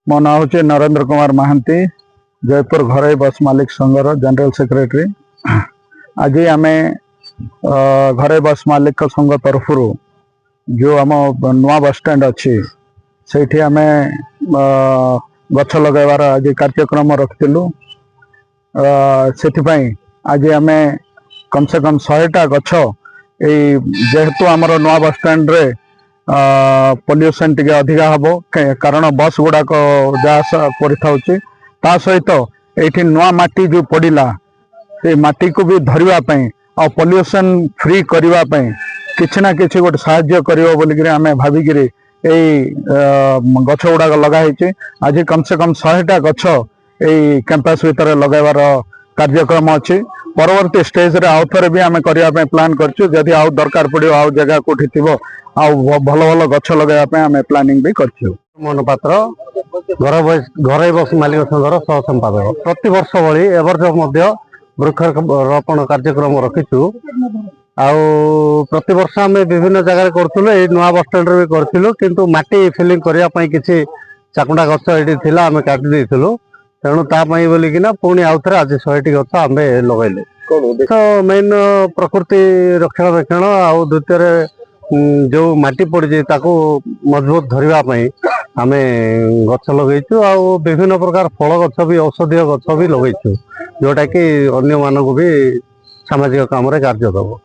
मो ना हूँ नरेंद्र कुमार महांती जयपुर घरे बस मालिक संघर जनरल सेक्रेटरी। आज आम घरे बस मालिक संघ तरफ जो आम नुआ बस स्टैंड अच्छी से आम गछ लगेबार आज कार्यक्रम रखिलु। से आज आम कम से कम 100टा गछ जेहेतु आमर नुआ बस स्टैंड रे पॉल्यूशन टिके अधिका हम कारण बस गुड़ाक जास कर सहित ये नुआ माटी जो पड़ा से माटी को भी धरवाई आ पॉल्यूशन फ्री करने किसी ना कि गोटे साहाय्य कर आम भाविक गछ गुड़ाक लगाई। आज कम से कम 100टा गछ कैंपस भीतर लगेबार कार्यक्रम अच्छी। परवर्ती स्टेज रे आउ थे भी आम करने प्लान करछु। जदि आउ दरकार पड़ो आउ जगह कोठी थी भल भल गछ लगाई आम प्लानिंग भी करछु। मोहन पात्र घरे बस मालिक संघर सह संपादक। प्रति वर्ष भली एवर्ष वृक्षारोपण कार्यक्रम रखिचु। प्रति वर्ष आम विभिन्न जगह करूँ नुआ बस स्टैंड भी करूँ किंतु माटी फिलिंग करने किसी चाकुंडा गछ ये आम काटी देलु। तेणु तापाई बोलिकिना पुणी आउ थे आज 100टी गछ आम लगेलु। तो मेन प्रकृति रक्षणाबेक्षण आउ द्वितीय जो माटी पड़ी ताकू मजबूत धरवाई आम गछ लगेचु। आ विभिन्न प्रकार फल गछ भी औषधीय गछ भी लगेचु जोटा कि अन्य मानक भी सामाजिक काम रे कार्य दब।